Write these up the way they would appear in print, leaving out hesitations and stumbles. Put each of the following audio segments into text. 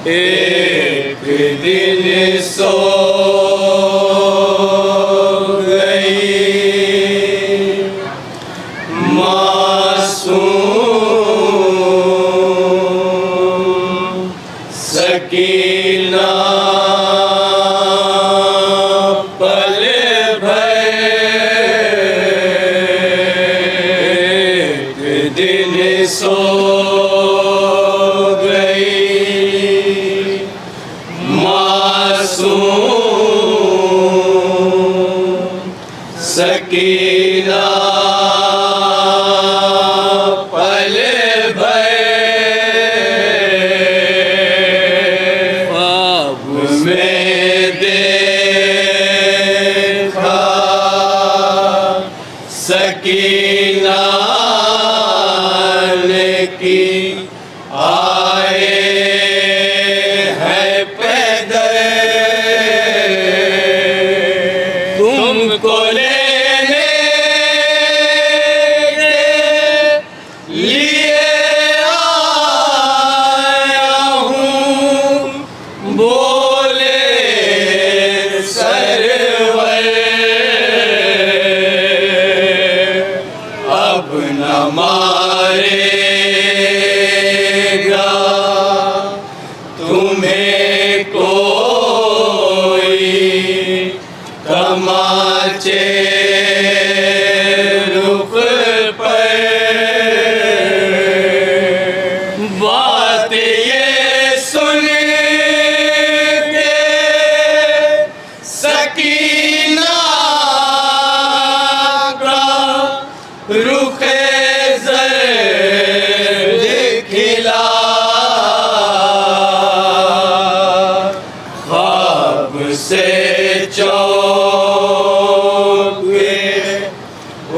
एक दिन सो गई मासूम सकीना, पल भर एक दिन सो सकीना, पल भर ख्वाब में देखा सकीना ने की आए हैं पैदल तुमको लेने लिए आया हूँ, बोले सरवर अब न मारेगा तुम्हें कोई, तमाचे रुख पर बात ये सुन के सकीना का रुख ज़र्द खिला, ख्वाब से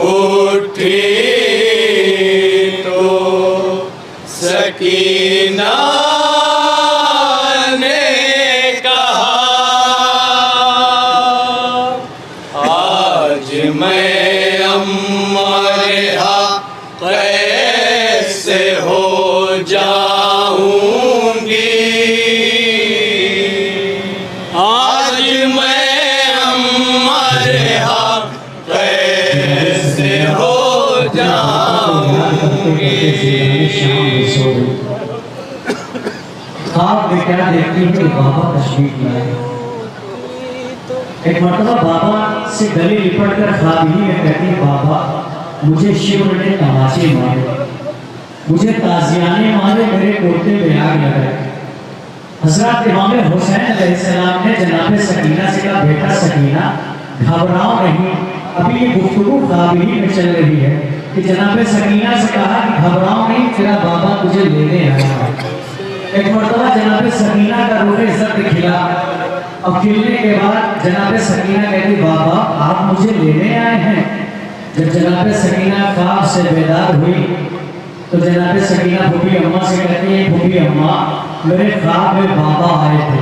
उठी तो सकीना ने कहा आज मैं अम्मा रिहा कैसे हो जाऊंगी, आज मैं अम्मा रिहा कैसे हो जाऊंगी। ख्वाब में क्या देखती है कि बाबा तशरीफ लाए। एक मर्तबा बाबा से गले लिपट कर ख्वाब ही में कहती है बाबा मुझे शिव ने तमाचे मारे, मुझे ताजियाने मारे, मेरे कुर्ते में आग लगाए। हजरत इमाम हुसैन अलैहिस्सलाम ने जनाब सकीना से कहा बेटा सकीना घबराओ नहीं, अभी ये गुफ्तगू ख्वाब ही में चल रही है कि जनाब सकीना से कहा कि घबराओ नहीं, तेरा बाबा तुझे लेने आया है। एक मर्तबा जनाब सकीना का रूह इज्जत खिला और खिलने के बाद जनाब सकीना कहती बाबा आप मुझे लेने आए हैं। जब जनाब सकीना ख्वाब से बेदार हुई तो जनाब सकीना फूफी अम्मा से कहती है फूफी अम्मा मेरे ख्वाब में बाबा आए थे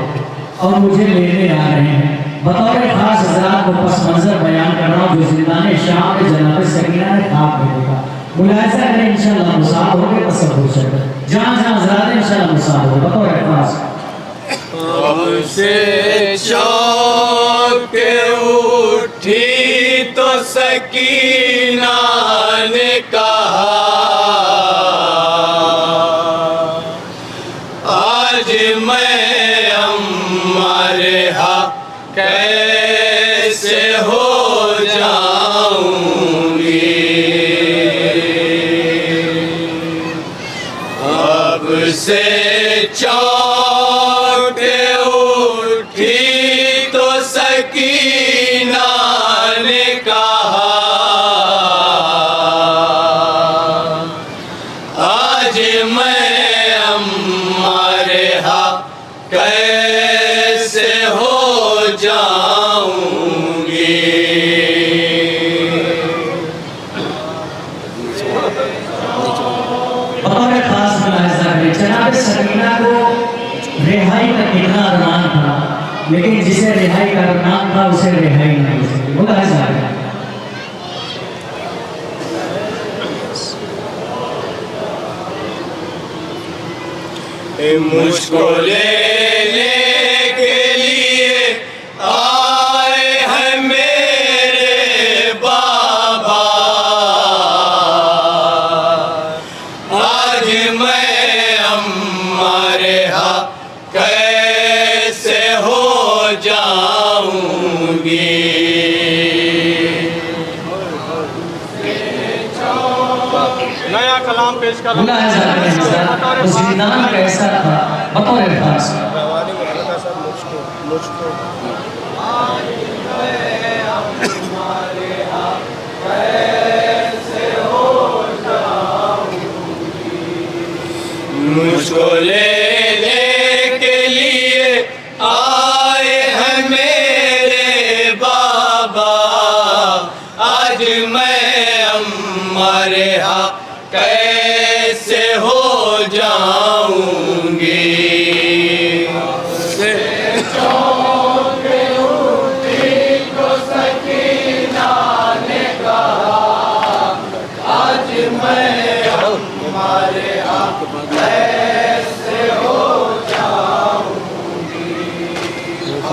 और मुझे लेने आ रहे हैं। बतौर खास हजरात को पस मंजर बयान कर रहा हूँ जो जिंदान शाम में जनाब सकीना ने ख्वाब में देखा। मुलाहिजा करें इंशाअल्लाह मुसाद होंगे तसव्वुर से जहाँ जहाँ हजरात इंशाअल्लाह मुसाद होंगे। बतौर खास से चौंक उठी तो सकीना ने कहा आज मैं अम्मा रिहा कैसे हो जाऊंगी, अब से चौंक उठी तो सकीना ने कहा आज मैं अम्मा रिहा कैसे हो जाऊंगी। और खास मुलाहिजा करें जनाब सकीना को रिहाई का कितना अरमान था, लेकिन जिसे रिहाई का अरमान था उसे रिहाई नहीं हो सकी। मुलाहिजा करें मुझको ले कलाम पेश कर मुलाहिज़ा करें हज़रात, वो ज़िंदान कैसा था बतौर खास। मुझको लेने के लिए आए हैं मेरे बाबा, आज मैं अम्मा रेहा कैसे हो जाऊंगी।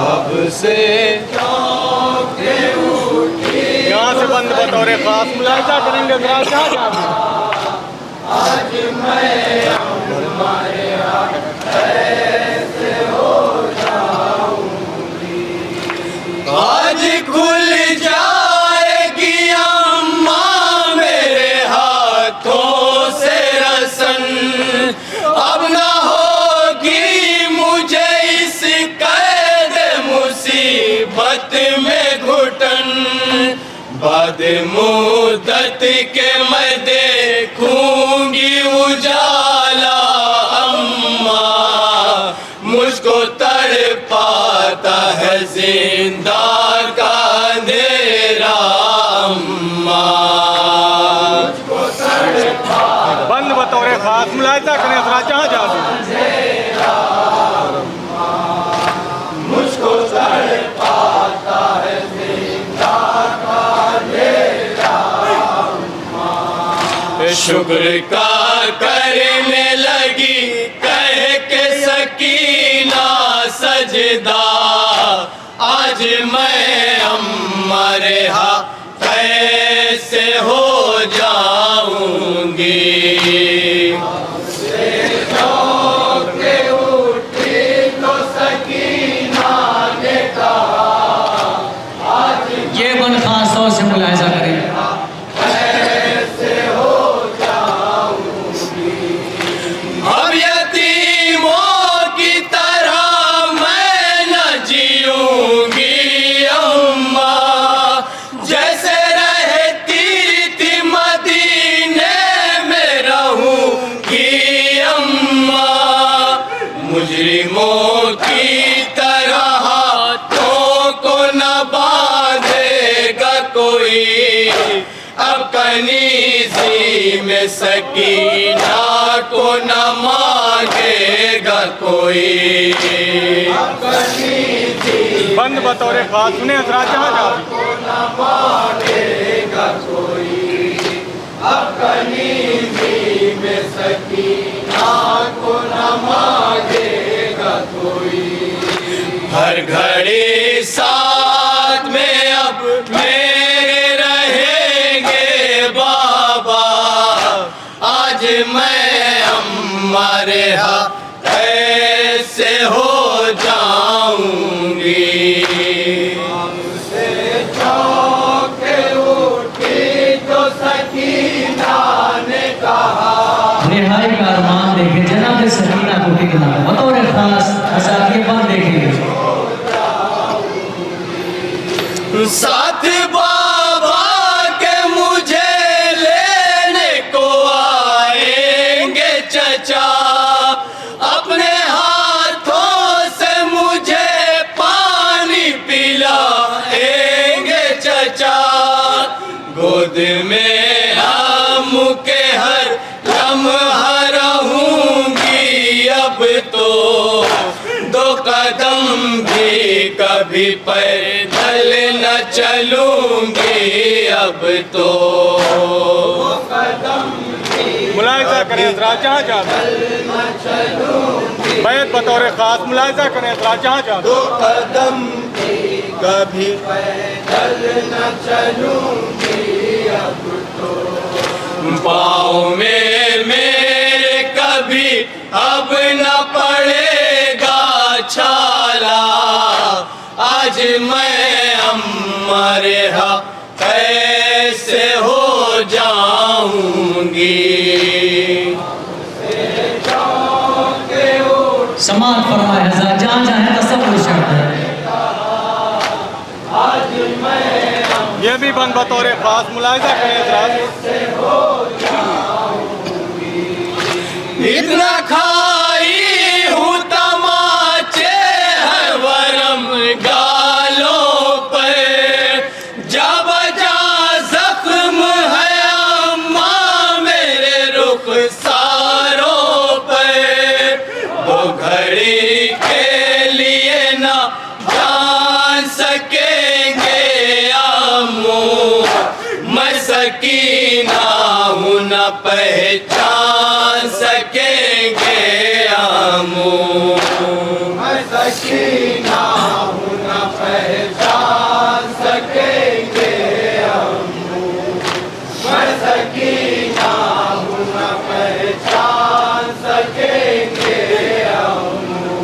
अब से यहाँ से बंद बतौर खास मुलाहिजा करेंगे जरा जहाँ आज खुल जाएगी अम्मा मेरे हाथों से रसन, अब ना होगी मुझे इस कैद मुसीबत में घुटन। बाद मुद्दत के मैं देखूंगी उजाला अम्मा, मुझको तड़पाता है जिंदा का अंधेरा अम्मा। बंद बतौर खास मुलाहिजा करें जरा जहाँ जहाँ मुझको तड़पाता है जिंदा का अंधेरा अम्मा। शुक्र का करने लगी कह के सकीना सजदा, आज मैं अम्मा रेहा कैसे हो जाऊंगी। ये बन खास तौर से मुलाहिज़ा करें। अब यतीमों की तरह मैं न जीऊंगी अम्मा, जैसे रहती थी मदीने में रहूंगी अम्मा। मुजरिमों की तरह हाथों को न बांधेगा कोई, अब कनीज़ी में सकीना को न मांगेगा कोई। बंद बतौर खास सुने जरा जहाँ जहाँ अब कनीज़ी में सकीना को न मांगेगा कोई। हर घड़ी साथ में अब मेरे रहेंगे बाबा, आज मैं अम्मा रेहा कैसे हो जाऊंगी। रिहाई का अरमान देखे जनाब सकीना को कितना बतौर खास हज़रात ये बात देखेंगे। साथ बाबा के मुझे लेने को आएंगे चचा, अपने हाथों से मुझे पानी पिलाएंगे चचा। गोद में हम के हर लम्हा रहूंगी अब तो, दो कदम भी कभी पैदल न चलूंगी अब तो। मुलाहिजा करें जरा जहाँ जहाँ बैत बतौर खास मुलाहिजा करें जरा जहाँ जहाँ दो कदम भी कभी पैदल न चलूंगी अब तो। पाँव में मेरे कभी अब न पड़ेगा छाला, आज मैं अम्मा रेहा कैसे हो जाऊंगी। इनाम फरमाए हज़रत, जहाँ जहाँ है तसव्वुर शर्त है। ये भी बंद बतौर खास मुलाहिजा करें हजरात। इतना खाई हूँ तमाचे है वरम गालों पर, जा बजा जख्म है अम्मा मेरे रुखसारों पर। वो घड़ी के लिए ना जान सकेंगे अम्मू, मैं सकीना हूँ न पहचान सकेंगे अम्मू, मैं सकीना हूँ न पहचान सकेंगे अम्मू, मैं सकीना हूँ न पहचान सकेंगे अम्मू।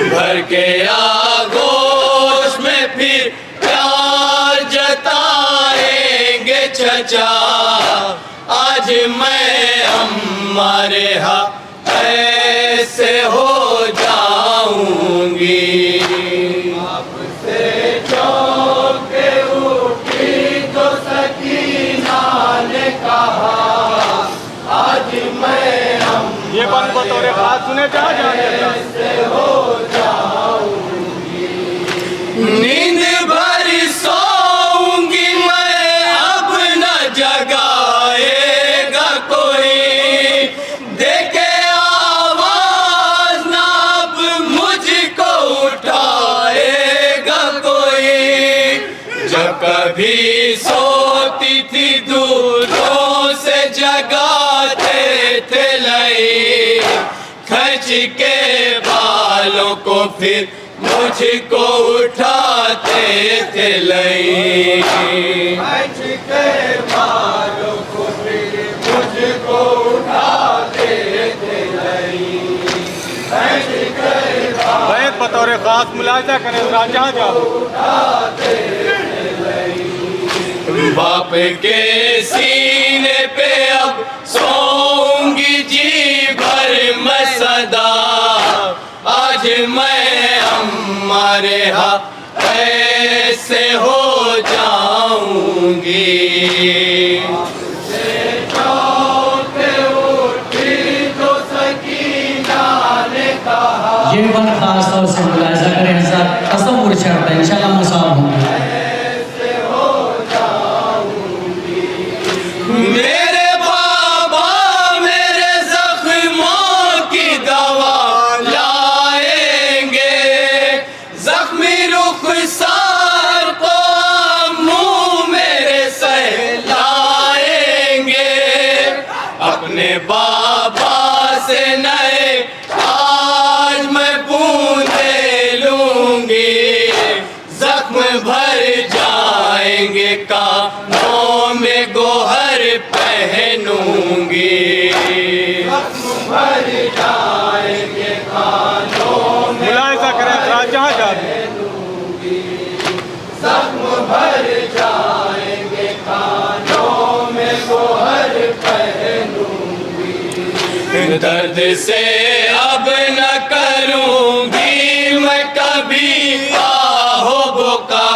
भर के आगोश में फिर प्यार जताएंगे चचा, आज मैं हमारे यहाँ ऐसे हो जाऊंगी। आपसे चौंके उठी तो सकीना ने कहा, आज मैं ये बंद बतौर खास सुने जहाँ जहाँ ऐसे हो जाऊंगी। नींद भर सोऊंगी मैं, अब न जगाएगा कोई, देखे आवाज ना अब मुझको उठाएगा कोई। जब कभी सोती थी दूरों से जगाते थे लई, खर्च के बालों को फिर मुझको उठाते थे लई, खर्च के बालों को फिर मुझको उठाते थे लई, खर्च के बैत बतौर खास मुलाहिजा करें हजरात, जहाँ जहाँ बाप के सीने पे अब सोऊंगी जी भर मैं सदा, आज मैं हमारे यहाँ ऐसे हो जाऊंगी। ये बंद खास तौर से मुलाहिजा करें हज़रत, तसव्वुर शर्त है, इंशाअल्लाह मुसाब होंगे। मेरे बाबा मेरे जख्मों की दवा लाएंगे, जख्मी रुखसार को मुंह मेरे सहलाएंगे। अपने बाबा से नए आज मैं बूंदे लूंगी, जख्म भर जाएंगे कानों में गोहर पहनूंगी, जख्म भर जाएंगे कानों में मुलाहिजा करें हजरात, जहाँ जहाँ जख्म भर जाएंगे कानों में गोहर पहनूंगी। दर्द से अब न करूंगी मैं कभी आहो बुका,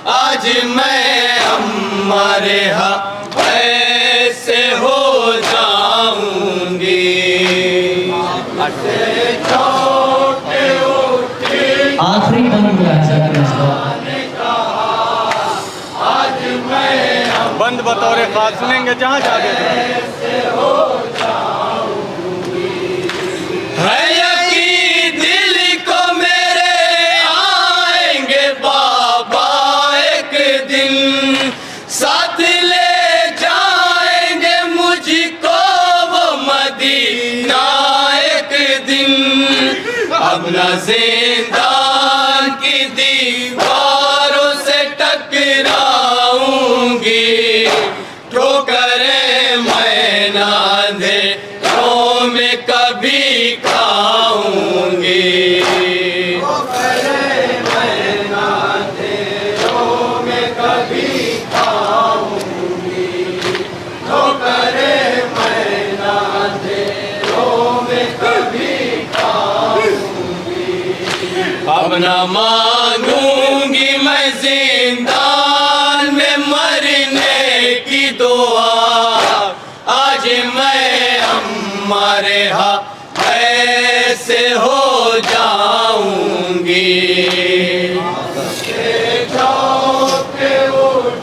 आज मैं हमारे यहाँ ऐसे हो जाऊंगी। आखिरी बंद मुलाहिजा करें हज़रत। बंद बतौर खास सुनेंगे जहाँ जहाँ है यकीन दिल को मेरे आएंगे बाबा एक दिन, साथ ले जाएंगे मुझको वो मदीना एक दिन। अब न जिंदान की दीवारों से टकराऊंगी, ठोकरें मैं ना अंधेरों में कभी खाऊंगी, ठोकरें मैं ना अंधेरों में कभी खाऊंगी, ठोकरें मैं ना अंधेरों में कभी खाऊंगी। अब न मांगूंगी मैं जिंदान में मरने की दुआ, आज मैं हमारे यहाँ ऐसे हो जाऊंगी।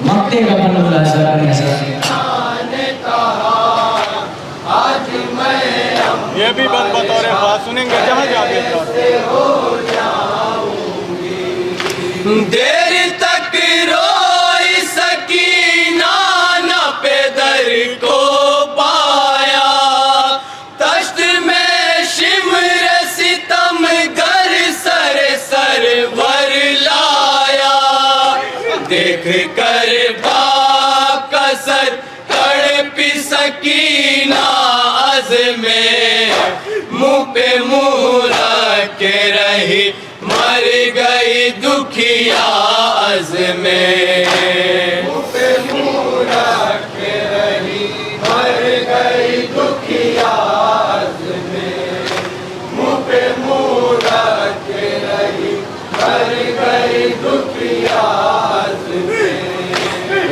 मक्के का बन बोला ये भी बंद बतौर खास सुनेंगे जहाँ जाके देर तक रोई सकीना न पेदर को पाया, तश्त में शिमर सितम गर सर सरवर लाया, देख कर बाप का सर तड़पी सकीना अज़ में, मुँह पे मुँह रख के रही मर गई दुखिया अज़ में। मुँह पे मुँह रख के रही मर गई दुखिया अज़ में, मुँह पे मुँह रख के रही मर गई दुखिया अज़ में।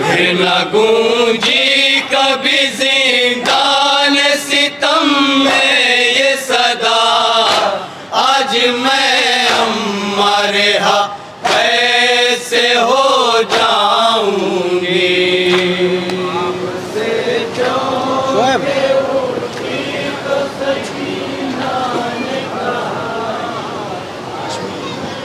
फिर न गूंजी कभी जिंदान सितम में ये सदा, आज मैं हमारे यहाँ ऐसे हो जाऊंगी। शोएब